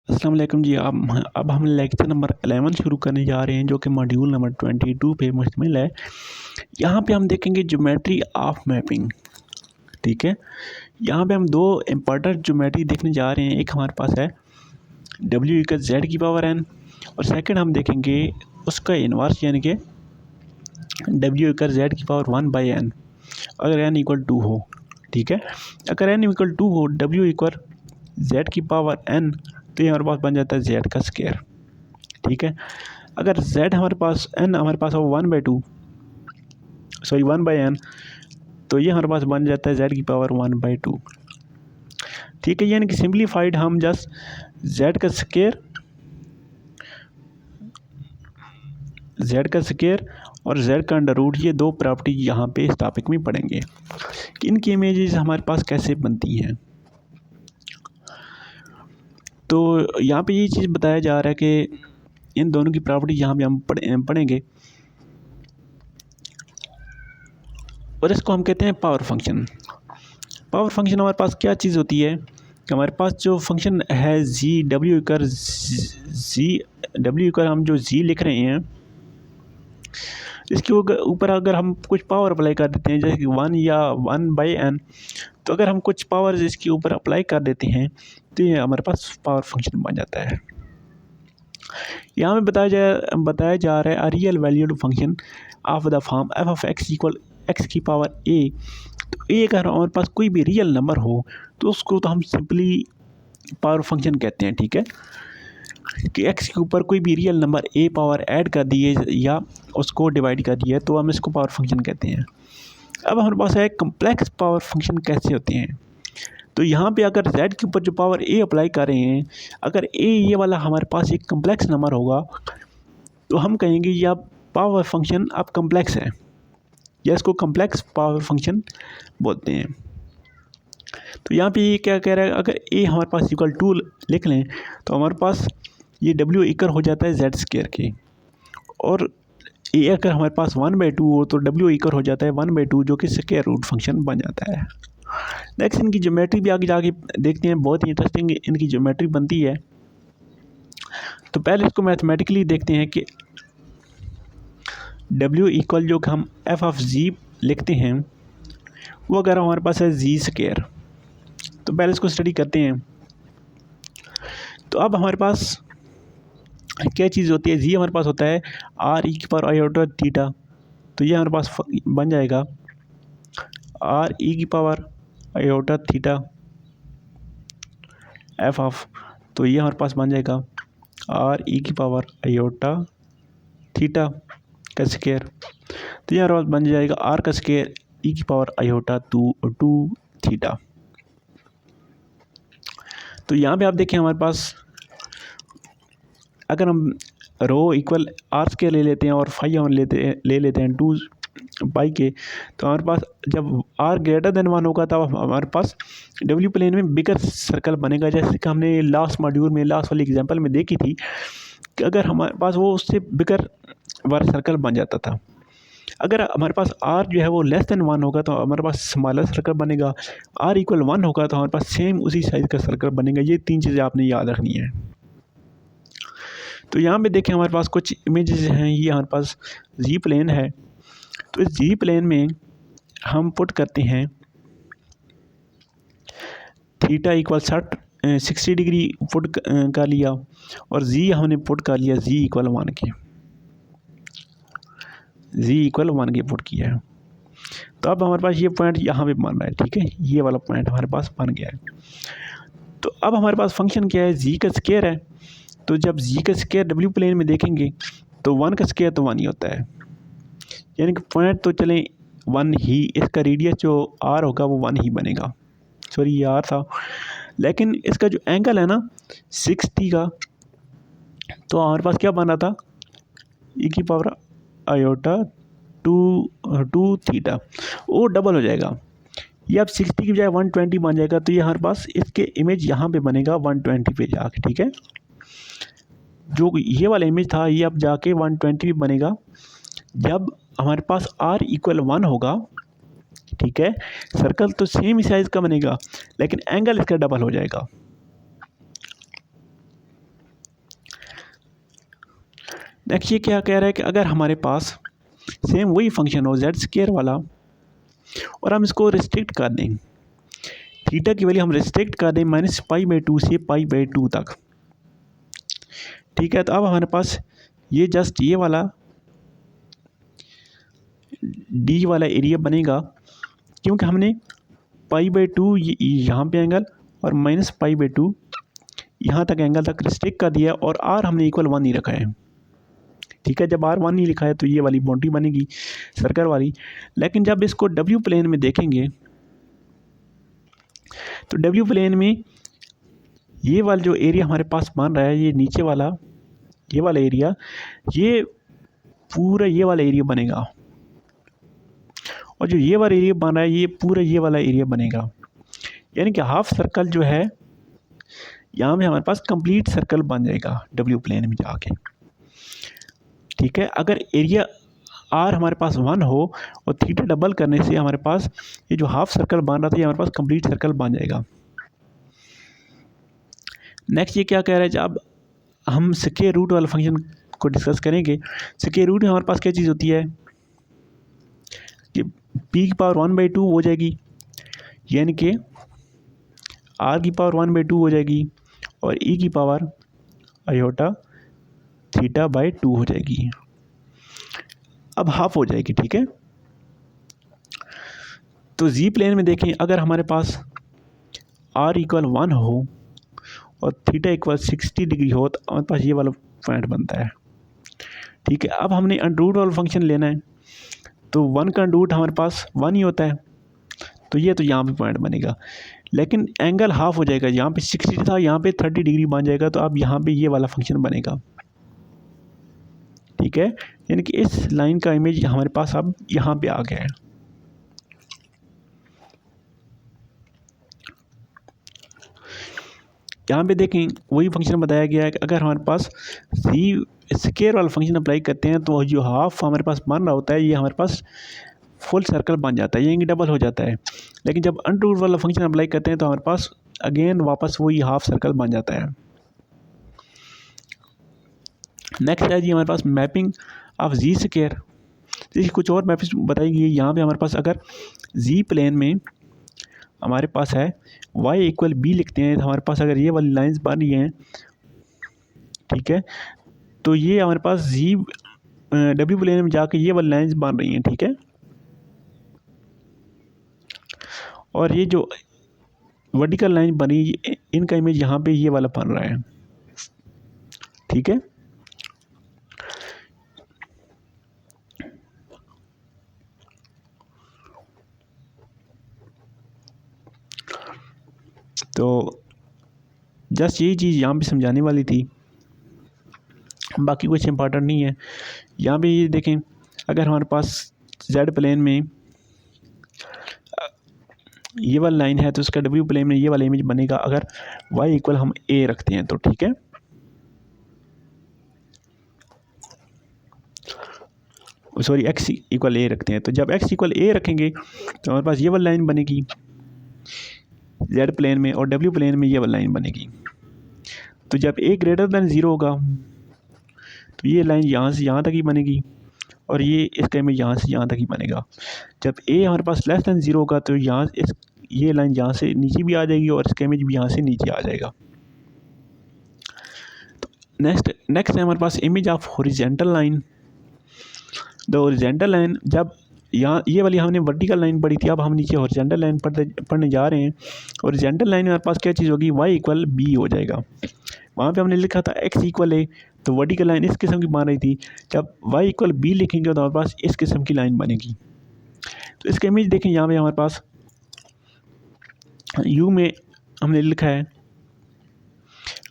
अस्सलाम वालेकुम जी। अब हम लेक्चर नंबर 11 शुरू करने जा रहे हैं जो कि मॉड्यूल नंबर 22 पे मुश्तमिल है। यहाँ पे हम देखेंगे ज्योमेट्री ऑफ मैपिंग। ठीक है, यहाँ पे हम दो इम्पॉर्टेंट ज्योमेट्री देखने जा रहे हैं। एक हमारे पास है w इक्वल z की पावर n और सेकंड हम देखेंगे उसका इन्वर्स यानी कि w इक्वल z की पावर 1/n अगर n इक्वल 2 हो। ठीक है, अगर n इक्वल 2 हो w इक्वल z की पावर n तो ये हमारे पास बन जाता है z का स्क्वायर। ठीक है, अगर z हमारे पास हो 1/2 सॉरी 1/n तो ये हमारे पास बन जाता है z की पावर 1/2। ठीक है, यानी कि सिंप्लीफाइड हम जस्ट z का स्क्वायर और z का अंडर रूट, ये दो प्रॉपर्टी यहाँ पे इस टॉपिक में पढ़ेंगे कि इनकी इमेजेस हमारे पास कैसे बनती हैं। तो यहाँ पे ये चीज़ बताया जा रहा है कि इन दोनों की प्रॉपर्टी यहाँ पे हम पढ़ेंगे और इसको हम कहते हैं पावर फंक्शन। पावर फंक्शन हमारे पास क्या चीज़ होती है कि हमारे पास जो फंक्शन है जी डब्ल्यू इक्वल हम जो जी लिख रहे हैं इसके ऊपर अगर हम कुछ पावर अप्लाई कर देते हैं जैसे कि 1 या 1/n, तो अगर हम कुछ पावर इसके ऊपर अप्लाई कर देते हैं तो ये हमारे पास पावर फंक्शन बन जाता है। यहाँ में बताया जा रहा है a real valued function of the form F of x equal x की पावर ए। तो ए अगर हमारे पास कोई भी रियल नंबर हो तो उसको तो हम सिंपली पावर फंक्शन कहते हैं। ठीक है, कि एक्स के ऊपर कोई भी real number A power add कर दिए या उसको डिवाइड कर दिया तो हम इसको पावर फंक्शन कहते हैं। अब हमारे पास है कम्प्लेक्स पावर फंक्शन कैसे होते हैं। तो यहाँ पे अगर z के ऊपर जो पावर a अप्लाई कर रहे हैं, अगर a ये वाला हमारे पास एक कम्प्लेक्स नंबर होगा तो हम कहेंगे यह पावर फंक्शन अब कम्प्लेक्स है या इसको कम्प्लेक्स पावर फंक्शन बोलते हैं। तो यहाँ पे ये क्या कह रहा है, अगर a हमारे पास इक्वल 2 लिख लें तो हमारे पास ये w इक्वल हो जाता है z स्क्वायर के, और a अगर हमारे पास 1/2 हो तो w इक्वल हो जाता है 1/2 जो कि स्क्वायर रूट फंक्शन बन जाता है। नेक्स्ट इनकी ज्योमेट्री भी आगे जाके देखते हैं, बहुत ही इंटरेस्टिंग इनकी ज्योमेट्री बनती है। तो पहले इसको मैथमेटिकली देखते हैं कि w इक्वल जो कि हम f ऑफ z लिखते हैं वो अगर हमारे पास है z स्क्वायर, तो पहले इसको स्टडी करते हैं। तो अब हमारे पास क्या चीज़ होती है, z हमारे पास होता है r e की पावर आयोटा थीटा, तो ये हमारे पास बन जाएगा r e की power iota theta F of, तो ये हमारे पास बन जाएगा r e की पावर आयोटा थीटा का स्क्वायर, तो ये हमारे पास बन जाएगा r का स्क्वायर e की पावर आयोटा 2 थीटा। तो यहाँ पे आप देखें हमारे पास अगर हम रो इक्वल r स्क्वायर ले लेते हैं और फाई हम ले लेते हैं 2 पाई के, तो हमारे पास जब r ग्रेटर देन 1 होगा तब हमारे पास w प्लेन में बिगर सर्कल बनेगा, जैसे कि हमने लास्ट मॉड्यूल में लास्ट वाली एग्जांपल में देखी थी कि अगर हमारे पास वो उससे बिगर वाला सर्कल बन जाता था। अगर हमारे पास r जो है वो लेस देन 1 होगा तो हमारे पास स्मॉलर सर्कल बनेगा, r इक्वल 1 होगा तो हमारे पास सेम उसी साइज़ का सर्कल बनेगा। ये तीन चीज़ें आपने याद रखनी है। तो यहाँ पे देखें हमारे पास कुछ इमेजेस हैं, ये हमारे पास जी प्लेन है। तो इस जी प्लेन में हम पुट करते हैं थीटा इक्वल 60 डिग्री पुट कर लिया और जी हमने पुट कर लिया जी इक्वल 1 के पुट किया है। तो अब हमारे पास ये पॉइंट यहाँ पे बन रहा है। ठीक है, ये वाला पॉइंट हमारे पास बन गया है। तो अब हमारे पास फंक्शन क्या है, जी का स्क्वायर है। तो जब जी का स्क्वायर डब्ल्यू प्लेन में देखेंगे तो 1 का स्क्वायर तो 1 ही होता है, यानी कि पॉइंट तो चलें 1 ही, इसका रेडियस जो r होगा वो 1 ही बनेगा। सॉरी ये r था, लेकिन इसका जो एंगल है ना 60 का, तो हमारे पास क्या बना था e की पावर आयोटा 2 थीटा, वो डबल हो जाएगा। ये अब 60 की बजाय 120 बन जाएगा, तो ये हमारे पास इसके इमेज यहाँ पे बनेगा 120 पे जाके। ठीक है, जो ये वाला इमेज था ये अब जाके 120 पे बनेगा जब हमारे पास r इक्वल 1 होगा। ठीक है, सर्कल तो सेम ही साइज़ का बनेगा लेकिन एंगल इसका डबल हो जाएगा। नेक्स्ट ये क्या कह रहा है कि अगर हमारे पास सेम वही फंक्शन हो जेड स्क्वायर वाला और हम इसको रिस्ट्रिक्ट कर दें, थीटा की वैल्यू हम रिस्ट्रिक्ट कर दें -π/2 से π/2 तक, ठीक है। तो अब हमारे पास ये जस्ट ये वाला डी वाला एरिया बनेगा, क्योंकि हमने π/2 यहाँ पे एंगल और -π/2 यहाँ तक एंगल तक रिस्ट्रिक्ट कर दिया और आर हमने इक्वल 1 ही रखा है, ठीक है। जब आर 1 ही लिखा है तो ये वाली बाउंड्री बनेगी सर्कल वाली। लेकिन जब इसको डब्ल्यू प्लेन में देखेंगे तो डब्ल्यू प्लेन में ये वाला जो एरिया हमारे पास बन रहा है, ये नीचे वाला ये वाला एरिया, ये पूरा ये वाला एरिया बनेगा, और जो ये वाला एरिया बन रहा है ये पूरा ये वाला एरिया बनेगा। यानी कि हाफ सर्कल जो है यहाँ पे हमारे पास कंप्लीट सर्कल बन जाएगा डब्ल्यू प्लेन में जाके, ठीक है। अगर एरिया आर हमारे पास 1 हो और थीटा डबल करने से हमारे पास ये जो हाफ सर्कल बन रहा था ये हमारे पास कंप्लीट सर्कल बन जाएगा। नेक्स्ट ये क्या कह रहा है, जब हम स्क्वायर रूट वाला फंक्शन को डिस्कस करेंगे, स्क्वायर रूट में हमारे पास क्या चीज़ होती है कि p की पावर 1/2 हो जाएगी, यानी कि r की पावर 1/2 हो जाएगी और e की पावर आयोटा θ/2 हो जाएगी। अब हाफ हो जाएगी, ठीक है। तो जी प्लेन में देखें, अगर हमारे पास r = 1 हो और θ = 60 डिग्री हो तो हमारे पास ये वाला पॉइंट बनता है, ठीक है। अब हमने अंडर वाला फंक्शन लेना है, तो 1 का अंडर हमारे पास 1 ही होता है, तो ये तो यहाँ पे पॉइंट बनेगा। लेकिन एंगल हाफ हो जाएगा, यहाँ पे 60 था यहाँ पे 30 डिग्री बन जाएगा, तो अब यहाँ पे ये वाला फंक्शन बनेगा, ठीक है। यानी कि इस लाइन का इमेज हमारे पास अब यहाँ पे आ गया है। यहाँ पे देखें वही फंक्शन बताया गया है कि अगर हमारे पास सी स्क्वायर वाला फंक्शन अप्लाई करते हैं तो जो हाफ हमारे पास बन रहा होता है ये हमारे पास फुल सर्कल बन जाता है, ये डबल हो जाता है। लेकिन जब अंडर वाला फंक्शन अप्लाई करते हैं तो हमारे पास अगेन वापस वही हाफ सर्कल बन जाता है। नेक्स्ट है जी हमारे पास मैपिंग ऑफ जी स्क्वायर। जैसे कुछ और मैपिंग बताई गई है यहाँ पे हमारे पास, अगर जी प्लेन में हमारे पास है y = b लिखते हैं, तो हमारे पास अगर ये वाली लाइंस बन रही हैं, ठीक है, तो ये हमारे पास जी डब्ल्यू प्लेन में जाके ये वाली लाइंस बन रही हैं, ठीक है। और ये जो वर्टिकल लाइन बनी इनका इमेज यहाँ पे ये वाला बन रहा है, ठीक है। तो जस्ट यही चीज़ यहाँ पे समझाने वाली थी, बाकी कुछ इम्पोर्टेंट नहीं है। यहाँ पे ये देखें, अगर हमारे पास जेड प्लेन में ये वाला लाइन है तो उसका डब्ल्यू प्लेन में ये वाला इमेज बनेगा अगर y = हम a रखते हैं तो, ठीक है। सॉरी x = a रखते हैं, तो जब x = a रखेंगे तो हमारे पास ये वाली लाइन बनेगी जेड प्लेन में और डब्ल्यू प्लेन में ये वाली लाइन बनेगी। तो जब a > 0 होगा तो ये लाइन यहाँ से यहाँ तक ही बनेगी और ये इसका इमेज यहाँ से यहाँ तक ही बनेगा। जब a हमारे पास <0 होगा तो यहाँ ये लाइन यहाँ से नीचे भी आ जाएगी और इसका इमेज भी यहाँ से नीचे आ जाएगा। तो नेक्स्ट है हमारे पास image of horizontal line. The horizontal line, जब यहाँ ये वाली हमने वर्टिकल लाइन पढ़ी थी, अब हम नीचे हॉरिजॉन्टल लाइन पढ़ने जा रहे हैं। हॉरिजॉन्टल लाइन में हमारे पास क्या चीज़ होगी, y = b हो जाएगा। वहाँ पे हमने लिखा था x = a, तो वर्टिकल लाइन इस किस्म की बन रही थी। जब y = b लिखेंगे तो हमारे पास इस किस्म की लाइन बनेगी। तो इसका इमेज देखें, यहाँ पे हमारे पास u में हमने लिखा है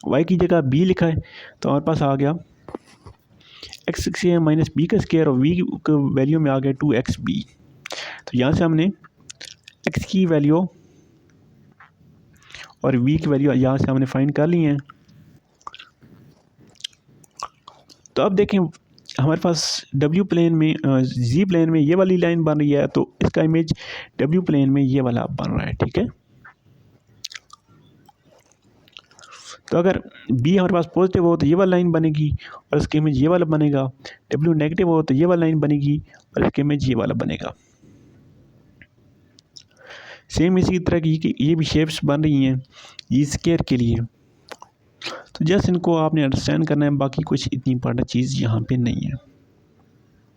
y की जगह b लिखा है, तो हमारे पास आ गया x से -b² और v की वैल्यू में आ गया 2xb। तो यहाँ से हमने x की वैल्यू और v की वैल्यू यहाँ से हमने फाइंड कर ली है। तो अब देखें हमारे पास डब्ल्यू प्लेन में जी प्लेन में ये वाली लाइन बन रही है, तो इसका इमेज डब्ल्यू प्लेन में ये वाला बन रहा है, ठीक है। तो तो अगर बी हमारे पास पॉजिटिव हो तो ये वाला लाइन बनेगी और इसके इमेज ये वाला बनेगा, डब्ल्यू नेगेटिव हो तो ये वाला लाइन बनेगी और इसके इमेज ये वाला बनेगा। सेम इसी तरह की ये भी शेप्स बन रही हैं ये स्क्वायर के लिए। तो जस्ट इनको आपने अंडरस्टैंड करना है, बाकी कुछ इतनी इंपॉर्टेंट चीज़ यहाँ पे नहीं है।